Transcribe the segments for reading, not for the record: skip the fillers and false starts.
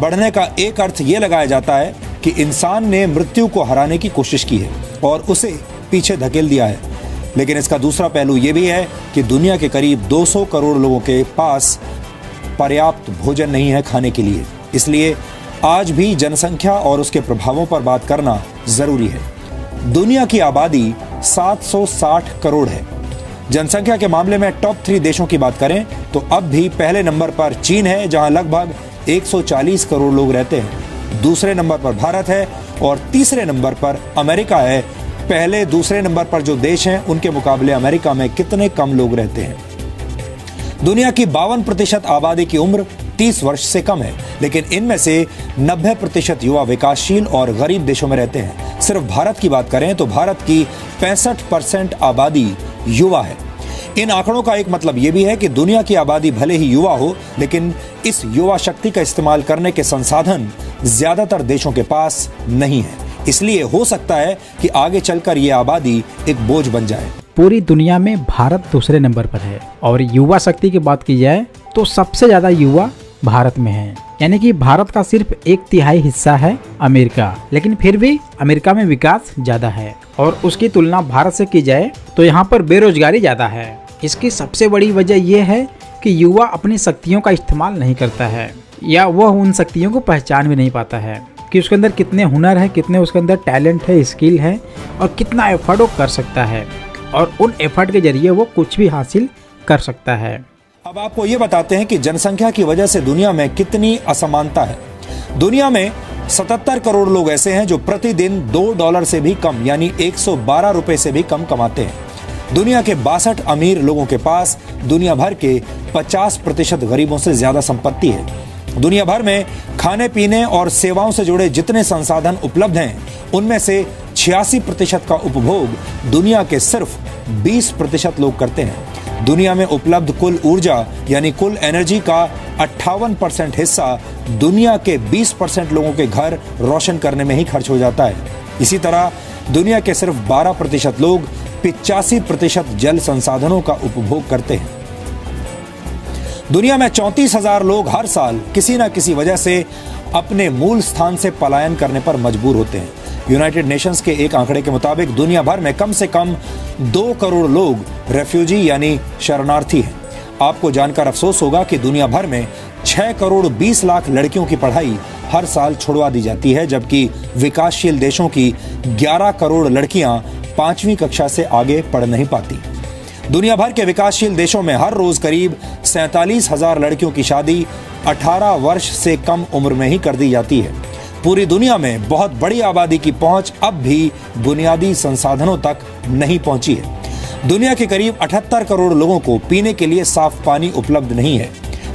बढ़ने का एक अर्थ ये लगाया जाता है कि इंसान ने मृत्यु को हराने की कोशिश की है और उसे पीछे धकेल दिया है। लेकिन इसका दूसरा पहलू ये भी है कि दुनिया के करीब 200 करोड़ लोगों के पास पर्याप्त भोजन नहीं है खाने के लिए। इसलिए आज भी जनसंख्या और उसके प्रभावों पर बात करना जरूरी है। दुनिया की आबादी 760 करोड़ है। जनसंख्या के मामले में टॉप 3 देशों की बात करें तो अब भी पहले नंबर पर चीन है, जहां लगभग 140 करोड़ लोग रहते हैं। दूसरे नंबर पर भारत है और तीसरे नंबर पर अमेरिका है। पहले दूसरे नंबर पर जो देश हैं उनके मुकाबले अमेरिका में कितने कम लोग रहते हैं। दुनिया की 52% आबादी की उम्र 30 वर्ष से कम है, लेकिन इनमें से 90% युवा विकासशील और गरीब देशों में रहते हैं। सिर्फ भारत की बात करें तो भारत की 65% आबादी युवा है। इन आंकड़ों का एक मतलब यह भी है कि दुनिया की आबादी भले ही युवा हो, लेकिन इस युवा शक्ति का इस्तेमाल करने के संसाधन ज्यादातर देशों के पास नहीं है। इसलिए हो सकता है कि आगे चलकर यह आबादी एक बोझ बन जाए। पूरी दुनिया में भारत दूसरे नंबर पर है और युवा शक्ति की बात की जाए तो सबसे ज्यादा युवा भारत में है। यानी कि भारत का सिर्फ 1/3 हिस्सा है अमेरिका, लेकिन फिर भी अमेरिका में विकास ज्यादा है। और उसकी तुलना भारत से की जाए तो यहाँ पर बेरोजगारी ज्यादा है। इसकी सबसे बड़ी वजह यह है कि युवा अपनी शक्तियों का इस्तेमाल नहीं करता है, या वह उन शक्तियों को पहचान भी नहीं पाता है कि उसके अंदर कितने हुनर है, कितने उसके अंदर टैलेंट है, स्किल है और कितना एफर्ट वो कर सकता है, और उन एफर्ट के जरिए वो कुछ भी हासिल कर सकता है। अब आपको ये बताते हैं कि जनसंख्या की वजह से दुनिया में कितनी असमानता है। दुनिया में 77 करोड़ लोग ऐसे हैं जो प्रतिदिन $2 से भी कम यानी 112 रुपए से भी कम कमाते हैं। दुनिया के 62 अमीर लोगों के पास दुनिया भर के 50% गरीबों से ज्यादा संपत्ति है। दुनिया भर में खाने पीने और सेवाओं से जुड़े जितने संसाधन उपलब्ध हैं, उनमें से 86% का उपभोग दुनिया के सिर्फ 20% लोग करते हैं। दुनिया में उपलब्ध कुल ऊर्जा यानी कुल एनर्जी का 58% हिस्सा दुनिया के 20% लोगों के घर रोशन करने में ही खर्च हो जाता है। इसी तरह दुनिया के सिर्फ 12% लोग 85% जल संसाधनों का उपभोग करते हैं। दुनिया में 34,000 लोग हर साल किसी न किसी वजह से अपने मूल स्थान से पलायन करने पर मजबूर होते हैं। यूनाइटेड नेशंस के एक आंकड़े के मुताबिक दुनिया भर में कम से कम 2 करोड़ लोग रेफ्यूजी यानी शरणार्थी हैं। आपको जानकर अफसोस होगा कि दुनिया भर में 6 करोड़ 20 लाख लड़कियों की पढ़ाई हर साल छुड़वा दी जाती है, जबकि विकासशील देशों की 11 करोड़ लड़कियां 5वीं कक्षा से आगे पढ़ नहीं पाती। दुनिया भर के विकासशील देशों में हर रोज करीब 47,000 लड़कियों की शादी 18 वर्ष से कम उम्र में ही कर दी जाती है। पूरी दुनिया में बहुत बड़ी आबादी की पहुंच अब भी बुनियादी संसाधनों तक नहीं पहुंची है। दुनिया के करीब 78 करोड़ लोगों को पीने के लिए साफ पानी उपलब्ध नहीं है।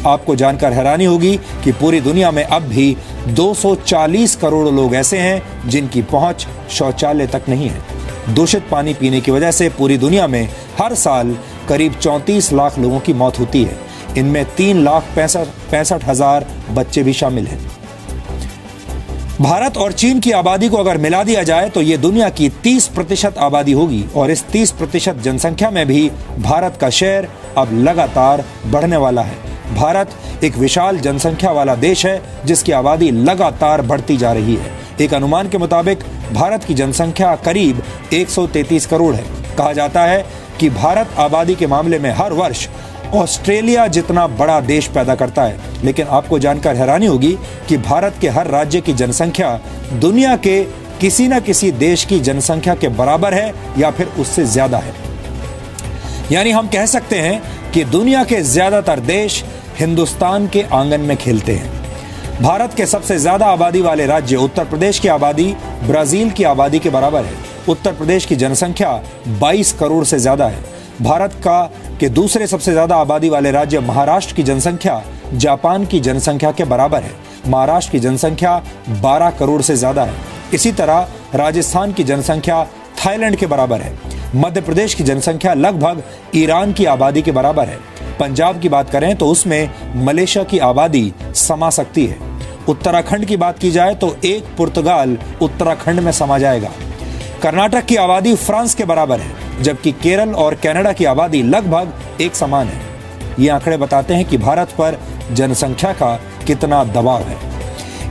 आपको जानकर हैरानी होगी कि पूरी दुनिया में अब भी 240 करोड़ लोग ऐसे हैं जिनकी पहुंच शौचालय तक नहीं है। दूषित पानी पीने की वजह से पूरी दुनिया में हर साल करीब 34 लाख लोगों की मौत होती है। इनमें 3,65,000 बच्चे भी शामिल हैं। भारत और चीन की आबादी को अगर मिला दिया जाए तो ये दुनिया की 30% आबादी होगी, और इस 30% जनसंख्या में भी भारत का शेयर अब लगातार बढ़ने वाला है। भारत एक विशाल जनसंख्या वाला देश है जिसकी आबादी लगातार बढ़ती जा रही है। एक अनुमान के मुताबिक भारत की जनसंख्या करीब 133 करोड़ है। कहा जाता है कि भारत आबादी के मामले में हर वर्ष ऑस्ट्रेलिया जितना बड़ा देश पैदा करता है, लेकिन आपको जानकर हैरानी होगी कि भारत के हर राज्य की जनसंख्या दुनिया के किसी न किसी देश की जनसंख्या के बराबर है या फिर उससे ज्यादा है। यानी हम कह सकते हैं कि दुनिया के ज्यादातर देश हिंदुस्तान के आंगन में खेलते हैं। भारत के सबसे ज्यादा आबादी वाले राज्य उत्तर प्रदेश की आबादी ब्राजील की आबादी के बराबर है। उत्तर प्रदेश की जनसंख्या 22 करोड़ से ज्यादा है। भारत के दूसरे सबसे ज्यादा आबादी वाले राज्य महाराष्ट्र की जनसंख्या जापान की जनसंख्या के बराबर है। महाराष्ट्र की जनसंख्या 12 करोड़ से ज्यादा है। इसी तरह राजस्थान की जनसंख्या थाईलैंड के बराबर है। मध्य प्रदेश की जनसंख्या लगभग ईरान की आबादी के बराबर है। पंजाब की बात करें तो उसमें मलेशिया की आबादी समा सकती है। उत्तराखंड की बात की जाए तो एक पुर्तगाल उत्तराखंड में समा जाएगा। कर्नाटक की आबादी फ्रांस के बराबर है, जबकि केरल और कनाडा की आबादी लगभग एक समान है। ये आंकड़े बताते हैं कि भारत पर जनसंख्या का कितना दबाव है।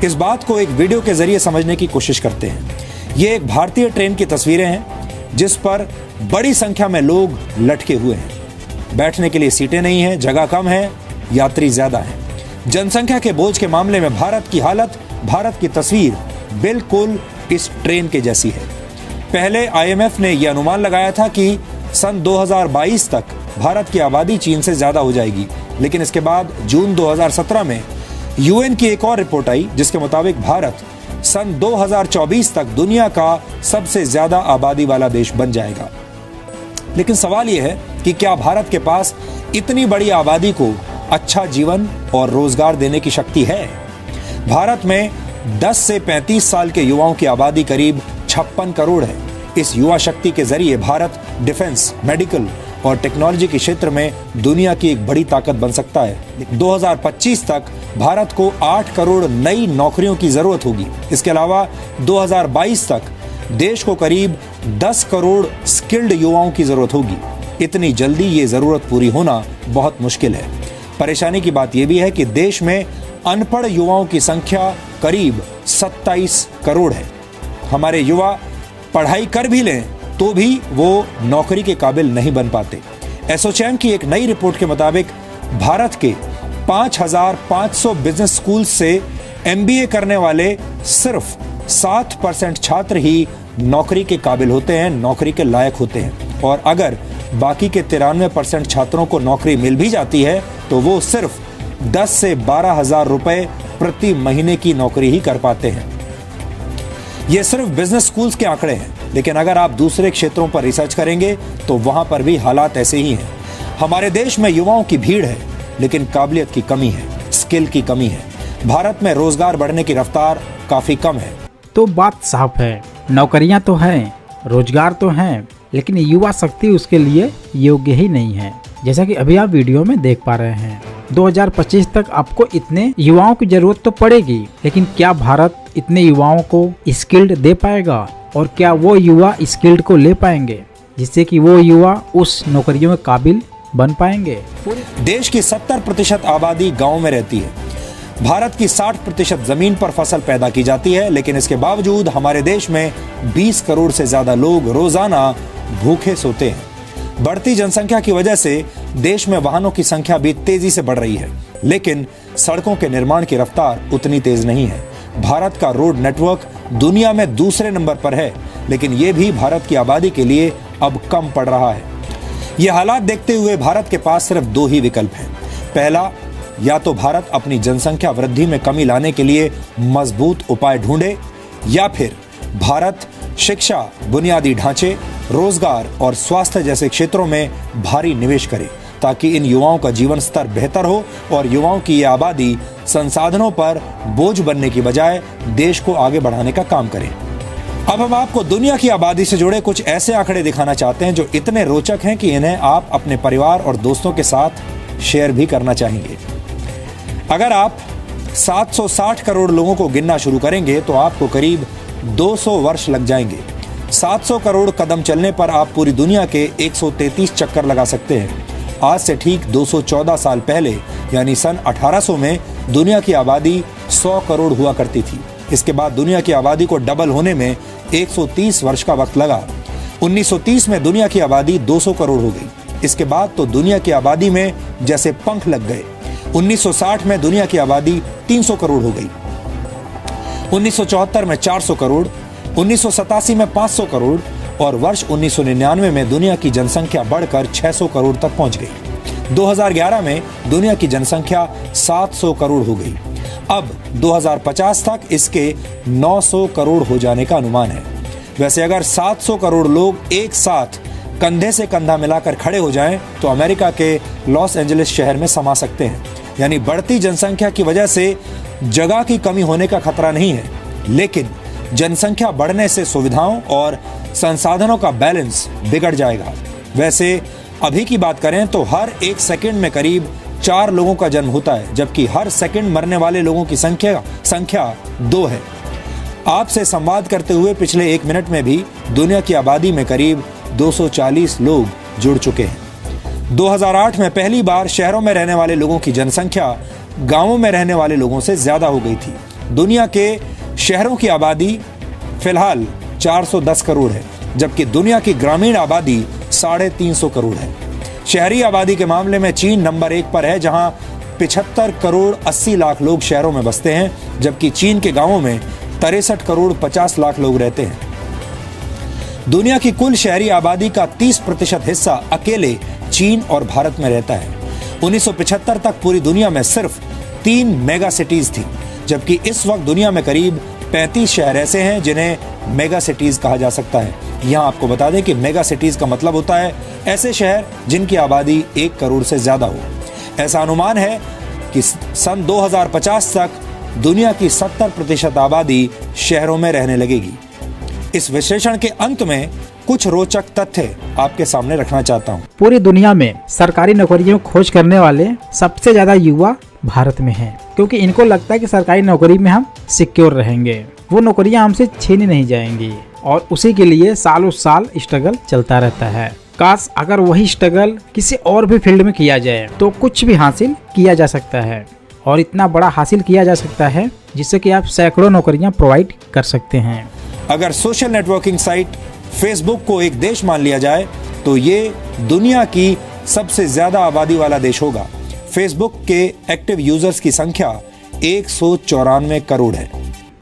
इस बात को एक वीडियो के जरिए समझने की कोशिश करते हैं। ये एक भारतीय ट्रेन की तस्वीरें हैं जिस पर बड़ी संख्या में लोग लटके हुए हैं। बैठने के लिए सीटें नहीं हैं, जगह कम है, यात्री ज्यादा हैं। जनसंख्या के बोझ के मामले में भारत की हालत, भारत की तस्वीर बिल्कुल इस ट्रेन के जैसी है। पहले IMF ने यह अनुमान लगाया था कि सन 2022 तक भारत की आबादी चीन से ज्यादा हो जाएगी, लेकिन इसके बाद जून 2017 में UN की एक और रिपोर्ट आई जिसके मुताबिक भारत सन 2024 तक दुनिया का सबसे ज्यादा आबादी वाला देश बन जाएगा। लेकिन सवाल यह है कि क्या भारत के पास इतनी बड़ी आबादी को अच्छा जीवन और रोजगार देने की शक्ति है? भारत में 10 से 35 साल के युवाओं की आबादी करीब 56 करोड़ है। इस युवा शक्ति के जरिए भारत डिफेंस, मेडिकल और टेक्नोलॉजी के क्षेत्र में दुनिया की एक बड़ी ताकत बन सकता है। 2025 तक भारत को 8 करोड़ नई नौकरियों की जरूरत होगी। इसके अलावा 2022 तक देश को करीब 10 करोड़ स्किल्ड युवाओं की जरूरत होगी। इतनी जल्दी ये जरूरत पूरी होना बहुत मुश्किल है। परेशानी की बात यह भी है कि देश में अनपढ़ युवाओं की संख्या करीब 27 करोड़ है। हमारे युवा पढ़ाई कर भी लें तो भी वो नौकरी के काबिल नहीं बन पाते। एसोचैम की एक नई रिपोर्ट के मुताबिक भारत के 5,500 बिजनेस स्कूल से MBA करने वाले सिर्फ 7% छात्र ही नौकरी के काबिल होते हैं, नौकरी के लायक होते हैं। और अगर बाकी के 93% छात्रों को नौकरी मिल भी जाती है तो वो सिर्फ 10 से 12 हजार रुपए प्रति महीने की नौकरी ही कर पाते हैं। ये सिर्फ बिजनेस स्कूल्स के आंकड़े हैं, लेकिन अगर आप दूसरे क्षेत्रों पर रिसर्च करेंगे तो वहां पर भी हालात ऐसे ही हैं। हमारे देश में युवाओं की भीड़ है, लेकिन काबिलियत की कमी है, स्किल की कमी है। भारत में रोजगार बढ़ने की रफ्तार काफी कम है। तो बात साफ है, नौकरियां तो हैं, रोजगार तो हैं, लेकिन युवा शक्ति उसके लिए योग्य ही नहीं है। जैसा कि अभी आप वीडियो में देख पा रहे हैं, 2025 तक आपको इतने युवाओं की जरूरत तो पड़ेगी, लेकिन क्या भारत इतने युवाओं को स्किल्ड दे पाएगा? और क्या वो युवा स्किल्ड को ले पाएंगे जिससे कि वो युवा उस नौकरियों में काबिल बन पाएंगे? देश की 70% आबादी गांव में रहती है। भारत की 60% जमीन पर फसल पैदा की जाती है, लेकिन इसके बावजूद हमारे देश में 20 करोड़ से ज्यादा लोग रोजाना भूखे सोते हैं। बढ़ती जनसंख्या की वजह से देश में वाहनों की संख्या भी तेजी से बढ़ रही है, लेकिन सड़कों के निर्माण की रफ्तार उतनी तेज नहीं है। भारत का रोड नेटवर्क दुनिया में दूसरे नंबर पर है, लेकिन यह भी भारत की आबादी के लिए अब कम पड़ रहा है। ये हालात देखते हुए भारत के पास सिर्फ 2 ही विकल्प हैं। पहला, या तो भारत अपनी जनसंख्या वृद्धि में कमी लाने के लिए मजबूत उपाय ढूंढे, या फिर भारत शिक्षा, बुनियादी ढांचे, रोजगार और स्वास्थ्य जैसे क्षेत्रों में भारी निवेश करे ताकि इन युवाओं का जीवन स्तर बेहतर हो और युवाओं की यह आबादी संसाधनों पर बोझ बनने की बजाय देश को आगे बढ़ाने का काम करे। अब हम आपको दुनिया की आबादी से जुड़े कुछ ऐसे आंकड़े दिखाना चाहते हैं जो इतने रोचक हैं कि इन्हें आप अपने परिवार और दोस्तों के साथ शेयर भी करना चाहेंगे। अगर आप 760 करोड़ लोगों को गिनना शुरू करेंगे तो आपको करीब 200 वर्ष लग जाएंगे। 700 करोड़ कदम चलने पर आप पूरी दुनिया के 133 चक्कर लगा सकते हैं। आज से ठीक 214 साल पहले यानी सन 1800 में दुनिया की आबादी 100 करोड़ हुआ करती थी। इसके बाद दुनिया की आबादी को डबल होने में 130 वर्ष का वक्त लगा। 1930 में दुनिया की आबादी 200 करोड़ हो गई। इसके बाद तो दुनिया की आबादी में जैसे पंख लग गए। 1960 में दुनिया की आबादी 300 करोड़ हो गई। 1974 में 400 करोड़, 1987 में 500 करोड़ और वर्ष 1999 में दुनिया की जनसंख्या बढ़कर 600 करोड़ तक पहुंच गई। 2011 में दुनिया की जनसंख्या 700 करोड़ हो गई। अब 2050 तक इसके 900 करोड़ हो जाने का अनुमान है। वैसे अगर 700 करोड़ लोग एक साथ कंधे से कंधा मिलाकर खड़े हो जाएं तो अमेरिका के लॉस एंजलिस शहर में समा सकते हैं। यानी बढ़ती जनसंख्या की वजह से जगह की कमी होने का खतरा नहीं है, लेकिन जनसंख्या बढ़ने से सुविधाओं और संसाधनों का बैलेंस बिगड़ जाएगा। वैसे अभी की बात करें तो हर 1 सेकंड में करीब 4 लोगों का जन्म होता है, जबकि हर सेकंड मरने वाले लोगों की संख्या 2 है। आपसे संवाद करते हुए पिछले 1 मिनट में भी दुनिया की आबादी में करीब 240 लोग जुड़ चुके हैं। 2008 में पहली बार शहरों में रहने वाले लोगों की जनसंख्या गांवों में रहने वाले लोगों से ज्यादा हो गई थी। दुनिया के शहरों की आबादी फिलहाल 410 करोड़ है, जबकि दुनिया की ग्रामीण आबादी 350 करोड़ है। शहरी आबादी के मामले में चीन नंबर 1 पर है, जहां 75 करोड़ 80 लाख लोग शहरों में बसते हैं, जबकि चीन के गांवों में 63 करोड़ 50 लाख लोग रहते हैं। दुनिया की कुल शहरी आबादी का 30% हिस्सा अकेले चीन और भारत में रहता है। 1975 तक पूरी दुनिया में सिर्फ 3 मेगा सिटीज थी, जबकि इस वक्त दुनिया में करीब 35 शहर ऐसे हैं जिन्हें मेगा सिटीज कहा जा सकता है। यहाँ आपको बता दें कि मेगा सिटीज का मतलब होता है ऐसे शहर जिनकी आबादी 1 करोड़ से ज्यादा हो। ऐसा अनुमान है कि सन 2050 तक दुनिया की 70% आबादी शहरों में रहने लगेगी। इस विश्लेषण के अंत में कुछ रोचक तथ्य आपके सामने रखना चाहता हूँ। पूरी दुनिया में सरकारी नौकरियों खोज करने वाले सबसे ज्यादा युवा भारत में हैं, क्योंकि इनको लगता है कि सरकारी नौकरी में हम सिक्योर रहेंगे, वो नौकरियां हमसे छीनी नहीं जाएंगी, और उसी के लिए सालों साल स्ट्रगल चलता रहता है। काश अगर वही स्ट्रगल किसी और भी फील्ड में किया जाए तो कुछ भी हासिल किया जा सकता है, और इतना बड़ा हासिल किया जा सकता है जिससे कि आप सैकड़ों नौकरियां प्रोवाइड कर सकते हैं। अगर सोशल नेटवर्किंग साइट फेसबुक को एक देश मान लिया जाए तो ये दुनिया की सबसे ज्यादा आबादी वाला देश होगा। फेसबुक के एक्टिव यूजर्स की संख्या 194 करोड़ है।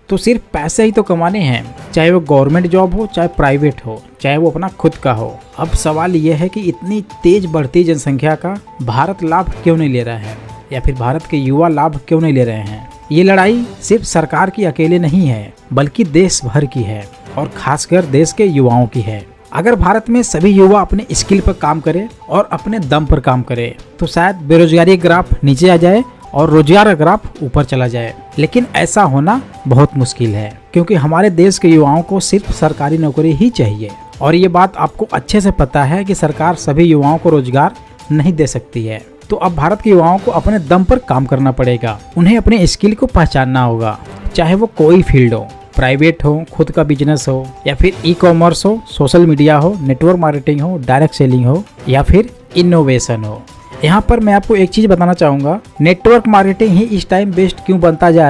तो सिर्फ पैसे ही तो कमाने हैं, चाहे वो गवर्नमेंट जॉब हो, चाहे प्राइवेट हो, चाहे वो अपना खुद का हो। अब सवाल यह है कि इतनी तेज बढ़ती जनसंख्या का भारत लाभ क्यों नहीं ले रहा है, या फिर भारत के युवा लाभ क्यों नहीं ले रहे हैं। ये लड़ाई सिर्फ सरकार की अकेले नहीं है, बल्कि देश भर की है, और खासकर देश के युवाओं की है। अगर भारत में सभी युवा अपने स्किल पर काम करें और अपने दम पर काम करें तो शायद बेरोजगारी ग्राफ नीचे आ जाए और रोजगार ग्राफ ऊपर चला जाए। लेकिन ऐसा होना बहुत मुश्किल है, क्योंकि हमारे देश के युवाओं को सिर्फ सरकारी नौकरी ही चाहिए, और ये बात आपको अच्छे से पता है कि सरकार सभी युवाओं को रोजगार नहीं दे सकती है। तो अब भारत के युवाओं को अपने दम पर काम करना पड़ेगा, उन्हें अपने स्किल को पहचानना होगा, चाहे वो कोई फील्ड हो, प्राइवेट हो, खुद का बिजनेस हो, या फिर ई कॉमर्स हो, सोशल मीडिया हो, नेटवर्क मार्केटिंग हो, डायरेक्ट सेलिंग हो, या फिर इनोवेशन हो। यहाँ पर मैं आपको एक चीज बताना चाहूंगा, नेटवर्क मार्केटिंग ही इस टाइम बेस्ट क्यों बनता जा